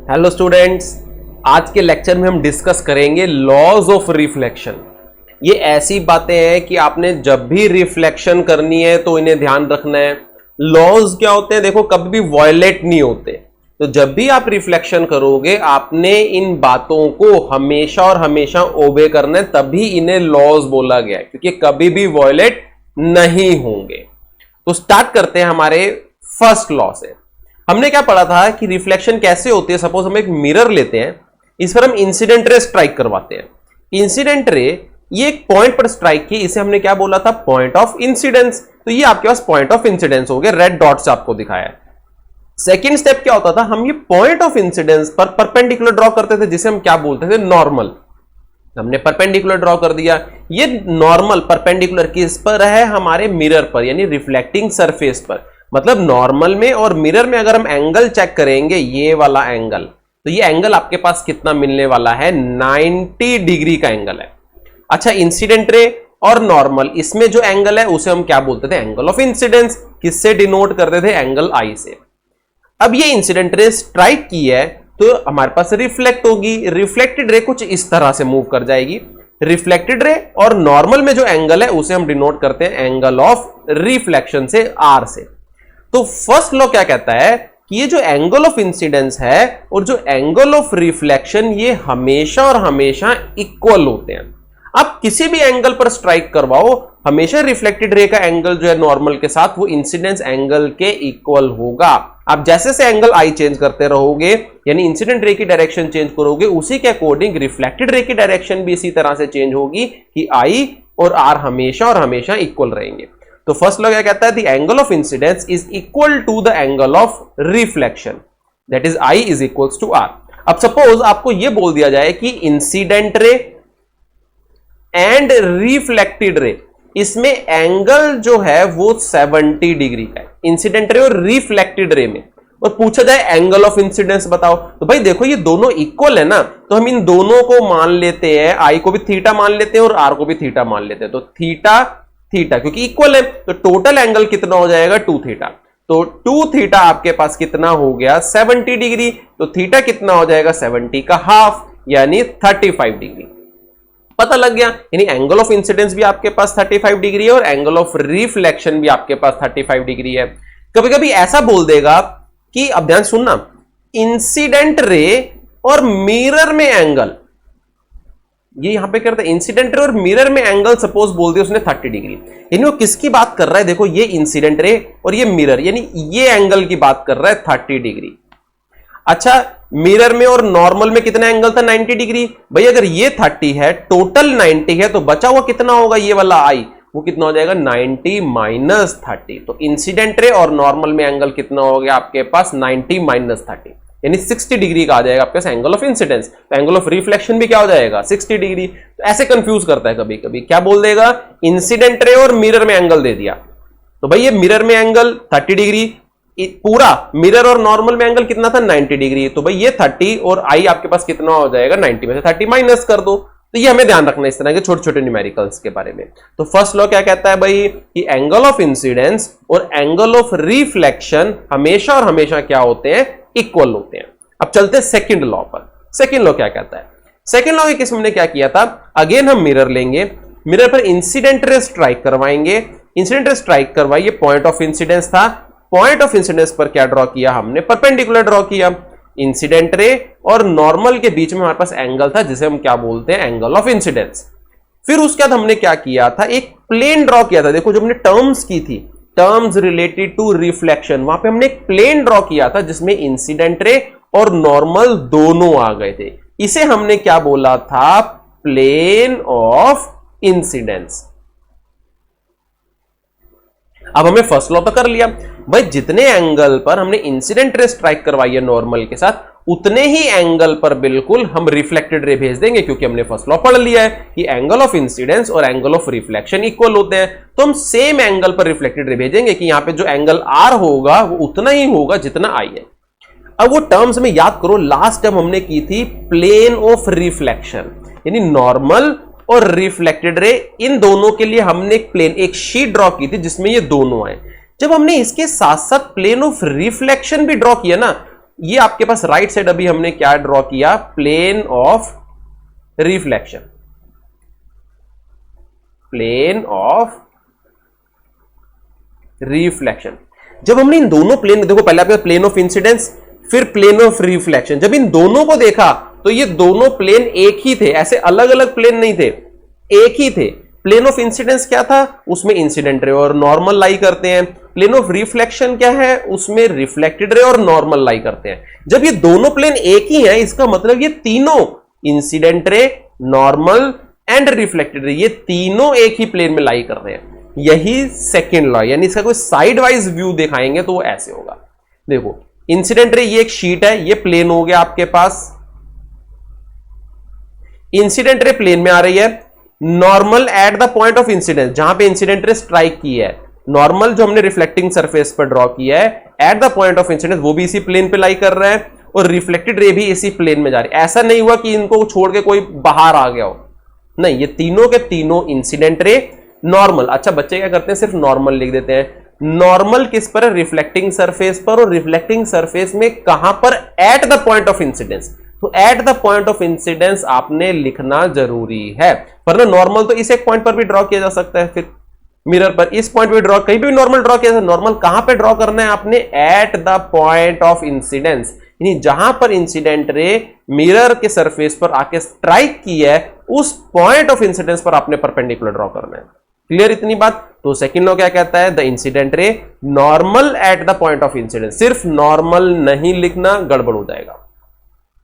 Hello students, आज के lecture में हम डिस्कस करेंगे लॉज ऑफ रिफ्लेक्शन। ये ऐसी बातें हैं कि आपने जब भी रिफ्लेक्शन करनी है तो इन्हें ध्यान रखना है। लॉज क्या होते हैं, देखो कभी भी वायलेट नहीं होते। तो जब भी आप रिफ्लेक्शन करोगे आपने इन बातों को हमेशा और हमेशा ओबे करना है, तभी इन्हें लॉज बोला गया है, क्योंकि कभी भी वायलेट नहीं होंगे। तो स्टार्ट करते हैं हमारे फर्स्ट लॉ से। हमने क्या पढ़ा था कि रिफ्लेक्शन कैसे होती है। सपोज हम एक मिरर लेते हैं, इस पर हम इंसिडेंट रे स्ट्राइक करवाते हैं। इंसिडेंट रे ये एक पॉइंट पर स्ट्राइक की, इसे हमने क्या बोला था, पॉइंट ऑफ इंसिडेंस। तो ये आपके पास पॉइंट ऑफ इंसिडेंस हो गया, रेड डॉट से आपको दिखाया। सेकेंड स्टेप क्या होता था, हम ये पॉइंट ऑफ इंसिडेंस पर परपेंडिकुलर ड्रॉ करते थे, जिसे हम क्या बोलते थे, नॉर्मल। हमने परपेंडिकुलर ड्रॉ कर दिया। ये नॉर्मल परपेंडिकुलर किस पर है, हमारे मिरर पर, यानी रिफ्लेक्टिंग सरफेस पर। मतलब नॉर्मल में और मिरर में अगर हम एंगल चेक करेंगे, ये वाला एंगल, तो ये एंगल आपके पास कितना मिलने वाला है, 90 डिग्री का एंगल है। अच्छा, इंसिडेंट रे और नॉर्मल, इसमें जो एंगल है उसे हम क्या बोलते थे, एंगल ऑफ इंसिडेंस। किससे डिनोट करते थे, एंगल आई से। अब ये इंसिडेंट रे स्ट्राइक की है तो हमारे पास रिफ्लेक्ट होगी। रिफ्लेक्टेड रे कुछ इस तरह से मूव कर जाएगी। रिफ्लेक्टेड रे और नॉर्मल में जो एंगल है उसे हम डिनोट करते हैं एंगल ऑफ रिफ्लेक्शन से, आर से। तो फर्स्ट लॉ क्या कहता है कि ये जो एंगल ऑफ इंसिडेंस है और जो एंगल ऑफ रिफ्लेक्शन, ये हमेशा और हमेशा इक्वल होते हैं। आप किसी भी एंगल पर स्ट्राइक करवाओ, हमेशा रिफ्लेक्टेड रे का एंगल जो है नॉर्मल के साथ, वो इंसिडेंस एंगल के इक्वल होगा। आप जैसे से एंगल आई चेंज करते रहोगे, यानी इंसिडेंट रे की डायरेक्शन चेंज करोगे, उसी के अकॉर्डिंग रिफ्लेक्टेड रे की डायरेक्शन भी इसी तरह से चेंज होगी कि आई और आर हमेशा और हमेशा इक्वल रहेंगे। तो फर्स्ट लॉ क्या कहता है, the angle of incidence is equal to the angle of reflection, that is I is equals to R. अब सपोज आपको यह बोल दिया जाए कि इंसिडेंट रे एंड रिफ्लेक्टेड रे, इसमें एंगल जो है वो 70 डिग्री का है, इंसिडेंट रे और रिफ्लेक्टेड रे में। और पूछा जाए एंगल ऑफ इंसिडेंस बताओ, तो भाई देखो ये दोनों इक्वल है ना, तो हम इन दोनों को मान लेते हैं, आई को भी थीटा मान लेते हैं और आर को भी थीटा मान लेते हैं। तो थीटा थीटा क्योंकि इक्वल है, तो टोटल एंगल कितना हो जाएगा, 2 थीटा। तो 2 थीटा आपके पास कितना हो गया, 70 डिग्री। तो थीटा कितना हो जाएगा, 70 का हाफ, यानी 35 डिग्री। पता लग गया, यानी एंगल ऑफ इंसिडेंस भी आपके पास 35 डिग्री है और एंगल ऑफ रिफ्लेक्शन भी आपके पास 35 डिग्री है। कभी कभी ऐसा बोल देगा कि, अब ध्यान सुनना, इंसिडेंट रे और मिरर में एंगल, ये यहां पे करते हैं इंसिडेंट रे और मिरर में एंगल सपोज बोल दिया उसने 30 डिग्री, यानी वो किसकी बात कर रहा है, देखो ये इंसिडेंट रे और ये मिरर, यानी ये एंगल की बात कर रहा है 30 डिग्री। अच्छा, मिरर में और नॉर्मल में कितना एंगल था, 90 डिग्री। भाई अगर ये 30 है, टोटल 90 है, तो बचा हुआ कितना होगा, ये वाला आई, वो कितना हो जाएगा, 90 माइनस 30। तो इंसिडेंट रे और नॉर्मल में एंगल कितना हो गया आपके पास, 90 माइनस 30, यानी 60 डिग्री का आ जाएगा आपके पास एंगल ऑफ इंसिडेंस। तो एंगल ऑफ रिफ्लेक्शन भी क्या हो जाएगा, 60 डिग्री। तो ऐसे कंफ्यूज करता है कभी कभी, क्या बोल देगा, इंसिडेंट रे और मिरर में एंगल दे दिया, तो भाई ये मिरर में एंगल 30 डिग्री, पूरा मिरर और नॉर्मल में एंगल कितना था, 90 डिग्री। तो भाई ये 30 और आई आपके पास कितना हो जाएगा, 90 में से 30 माइनस कर दो। तो ये हमें ध्यान रखना है इस तरह के छोटे छोटे न्यूमेरिकल्स के बारे में। तो फर्स्ट लॉ क्या कहता है भाई, कि एंगल ऑफ इंसिडेंस और एंगल ऑफ रिफ्लेक्शन हमेशा और हमेशा क्या होते हैं, इक्वल होते हैं। अब चलते हैं सेकंड लॉ पर। सेकंड लॉ क्या कहता है, सेकंड लॉ के केस में हमने क्या किया था, अगेन हम मिरर लेंगे, मिरर पर इंसिडेंट रे स्ट्राइक करवाएंगे। इंसिडेंट रे स्ट्राइक करवाइए, पॉइंट ऑफ इंसिडेंस था, पॉइंट ऑफ इंसिडेंस पर क्या ड्रॉ किया हमने, परपेंडिकुलर ड्रॉ किया। इंसिडेंट रे और नॉर्मल के बीच में हमारे पास एंगल था, जिसे हम क्या बोलते हैं, एंगल ऑफ इंसिडेंस। फिर उसके बाद हमने क्या किया था, एक प्लेन ड्रॉ किया था। देखो जो हमने टर्म्स की थी, टर्म्स रिलेटेड टू रिफ्लेक्शन, वहां पे हमने एक प्लेन ड्रॉ किया था जिसमें इंसिडेंट रे और नॉर्मल दोनों आ गए थे। इसे हमने क्या बोला था, प्लेन ऑफ इंसिडेंस। अब हमें फर्स्ट लॉ तो कर लिया, भाई जितने एंगल पर हमने इंसिडेंट रे स्ट्राइक करवाई है नॉर्मल के साथ, उतने ही एंगल पर बिल्कुल हम रिफ्लेक्टेड रे भेज देंगे, क्योंकि हमने फर्स्ट लॉ पढ़ लिया है कि एंगल ऑफ इंसिडेंस और एंगल ऑफ रिफ्लेक्शन इक्वल होते हैं। तो हम सेम एंगल पर रिफ्लेक्टेड रे भेजेंगे कि यहां पे जो एंगल आर होगा वो उतना ही होगा जितना आई है। अब वो टर्म्स में याद करो, लास्ट टर्म हमने की थी प्लेन ऑफ रिफ्लेक्शन, यानी नॉर्मल और रिफ्लेक्टेड रे, इन दोनों के लिए हमने एक प्लेन, एक शीट ड्रॉ की थी जिसमें ये दोनों आए। जब हमने इसके साथ साथ प्लेन ऑफ रिफ्लेक्शन भी ड्रॉ किया ना, ये आपके पास राइट साइड अभी हमने क्या ड्रॉ किया, plane of reflection, plane of reflection. जब हमने इन दोनों प्लेन, देखो पहले आपके प्लेन ऑफ इंसिडेंस फिर प्लेन ऑफ रिफ्लेक्शन, जब इन दोनों को देखा तो ये दोनों प्लेन एक ही थे, ऐसे अलग अलग प्लेन नहीं थे, एक ही थे। प्लेन ऑफ इंसिडेंस क्या था, उसमें इंसिडेंट रे और नॉर्मल लाई करते हैं। प्लेन ऑफ रिफ्लेक्शन क्या है, उसमें रिफ्लेक्टेड रे और नॉर्मल लाई करते हैं। जब ये दोनों प्लेन एक ही हैं, इसका मतलब ये तीनों incident ray, normal and reflected ray, ये तीनों एक ही प्लेन में लाई कर रहे हैं। यही सेकेंड लॉ, यानी इसका कोई साइड वाइज व्यू दिखाएंगे तो वो ऐसे होगा। देखो इंसिडेंट रे ये एक शीट है, ये प्लेन हो गया आपके पास, इंसिडेंट रे प्लेन में आ रही है, normal at the point of incidence, जहां पे इंसिडेंट रे स्ट्राइक की है, नॉर्मल जो हमने रिफ्लेक्टिंग सरफेस पर ड्रॉ किया है eight the point of incidence, वो भी इसी प्लेन पे लाई कर रहा है, और रिफ्लेक्टेड रे भी इसी प्लेन में जा रही है। ऐसा नहीं हुआ कि इनको छोड़ के कोई बाहर आ गया हो, नहीं, ये तीनों के तीनों इंसिडेंट रे, नॉर्मल। अच्छा बच्चे क्या करते हैं, सिर्फ नॉर्मल लिख देते हैं। नॉर्मल किस पर है, रिफ्लेक्टिंग सरफेस पर, और रिफ्लेक्टिंग सरफेस में कहां पर, at the point of incidence. तो at the point of incidence आपने लिखना जरूरी है, वरना नॉर्मल तो इस एक पॉइंट पर भी ड्रॉ किया जा सकता है, फिर मिरर पर इस पॉइंट पे ड्रॉ, कहीं भी नॉर्मल ड्रॉ किया, नॉर्मल कहां पे ड्रॉ करना है आपने, eight the point of incidence, यानी जहां पर इंसिडेंट रे मिरर के सरफेस पर आके स्ट्राइक की है, उस पॉइंट ऑफ इंसिडेंस पर आपने परपेंडिकुलर ड्रॉ करना है। क्लियर इतनी बात। तो सेकंड लॉ क्या कहता है, the incident ray normal at the point of incidence, सिर्फ नॉर्मल नहीं लिखना, गड़बड़ हो जाएगा,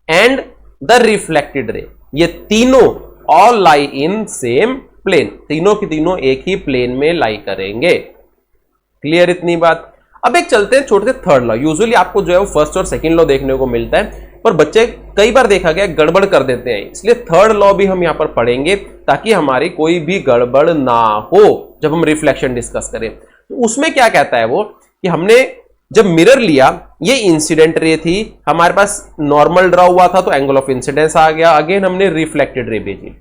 एंड द रिफ्लेक्टेड रे, ये तीनों all lie in same plane, तीनों की तीनों एक ही प्लेन में लाई करेंगे। क्लियर इतनी बात। अब एक चलते हैं छोटे से थर्ड लॉ। यूजुअली आपको जो है वो फर्स्ट और सेकंड लॉ देखने को मिलता है, पर बच्चे कई बार देखा गया गड़बड़ कर देते हैं, इसलिए थर्ड लॉ भी हम यहां पर पढ़ेंगे ताकि हमारी कोई भी गड़बड़ ना हो जब हम रिफ्लेक्शन डिस्कस करें। तो उसमें क्या कहता है वो, कि हमने जब मिरर लिया, ये इंसिडेंट रे थी, हमारे पास नॉर्मल ड्रॉ हुआ था तो एंगल ऑफ इंसिडेंस आ गया, अगेन हमने रिफ्लेक्टेड रे भेजी,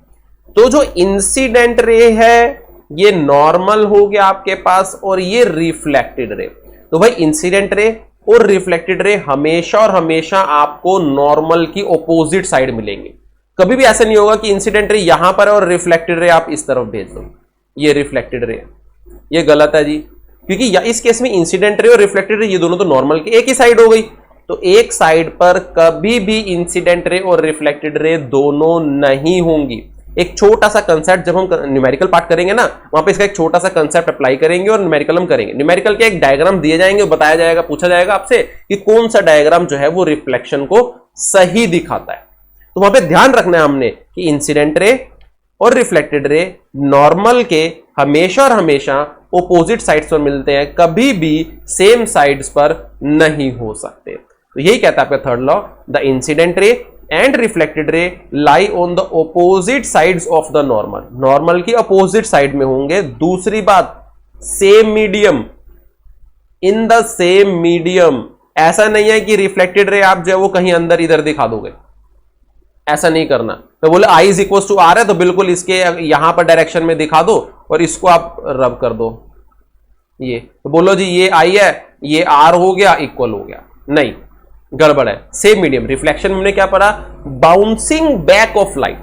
तो जो इंसिडेंट रे है ये नॉर्मल हो गया आपके पास, और ये रिफ्लेक्टेड रे। तो भाई इंसिडेंट रे और रिफ्लेक्टेड रे हमेशा और हमेशा आपको नॉर्मल की ऑपोजिट साइड मिलेंगे। कभी भी ऐसा नहीं होगा कि इंसिडेंट रे यहां पर है और रिफ्लेक्टेड रे आप इस तरफ भेज दो, ये रिफ्लेक्टेड रे, ये गलत है जी, क्योंकि इस केस में इंसिडेंट रे और रिफ्लेक्टेड रे ये दोनों तो नॉर्मल की एक ही साइड हो गई, तो एक साइड पर कभी भी इंसिडेंट रे और रिफ्लेक्टेड रे दोनों नहीं होंगी। एक छोटा सा कंसेप्ट जब हम न्यूमेरिकल पार्ट करेंगे ना, वहां पे इसका एक छोटा सा कंसेप्ट अप्लाई करेंगे और न्यूमेरिकल हम करेंगे। न्यूमेरिकल के एक डायग्राम दिए जाएंगे, बताया जाएगा, पूछा जाएगा आपसे कि कौन सा डायग्राम जो है वो रिफ्लेक्शन को सही दिखाता है। तो वहां पे ध्यान रखना है हमने कि इंसिडेंट रे और रिफ्लेक्टेड रे नॉर्मल के हमेशा और हमेशा ओपोजिट साइड्स पर मिलते हैं, कभी भी सेम साइड्स पर नहीं हो सकते। तो यही कहता है आपका third law, the incident ray and reflected रे लाई on the opposite sides of the normal, normal की अपोजिट साइड में होंगे। दूसरी बात, same medium, in the same medium. ऐसा नहीं है कि रिफ्लेक्टेड रे आप जो है वो कहीं अंदर इधर दिखा दोगे, ऐसा नहीं करना। तो बोले I is equal to are है तो बिल्कुल इसके यहां पर डायरेक्शन में दिखा दो और इसको आप रब कर दो, ये तो बोलो जी ये आई है, ये आर हो गया, इक्वल हो गया, नहीं, गड़बड़ है। सेम मीडियम, रिफ्लेक्शन में हमने क्या पढ़ा, बाउंसिंग बैक ऑफ लाइट,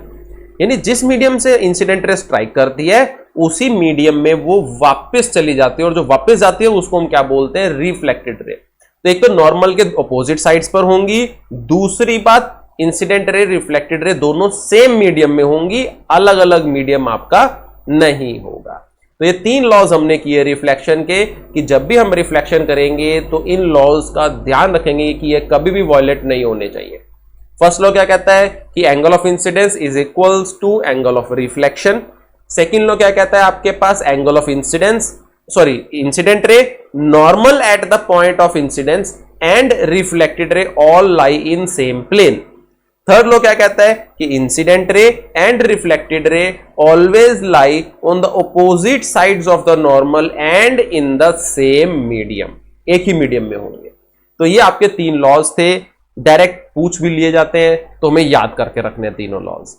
यानी जिस मीडियम से इंसिडेंट रे स्ट्राइक करती है उसी मीडियम में वो वापस चली जाती है, और जो वापस जाती है उसको हम क्या बोलते हैं, रिफ्लेक्टेड रे। तो एक तो नॉर्मल के ऑपोजिट साइड्स पर होंगी, दूसरी बात इंसिडेंट रे रिफ्लेक्टेड रे दोनों सेम मीडियम में होंगी, अलग अलग मीडियम आपका नहीं होगा। तो ये तीन लॉज हमने किए रिफ्लेक्शन के, कि जब भी हम रिफ्लेक्शन करेंगे तो इन लॉज का ध्यान रखेंगे कि ये कभी भी वायलेट नहीं होने चाहिए। फर्स्ट लॉ क्या कहता है कि angle of incidence is equals to angle of reflection. Second law क्या कहता है आपके पास, angle of incidence, sorry incident ray normal at the point of incidence and reflected ray all lie in same plane. Third law क्या कहता है कि incident ray and reflected ray always lie on the opposite sides of the normal and in the same medium, एक ही medium में होंगे। तो ये आपके तीन लॉज थे, डायरेक्ट पूछ भी लिए जाते हैं तो हमें याद करके रखने हैं तीनों लॉज।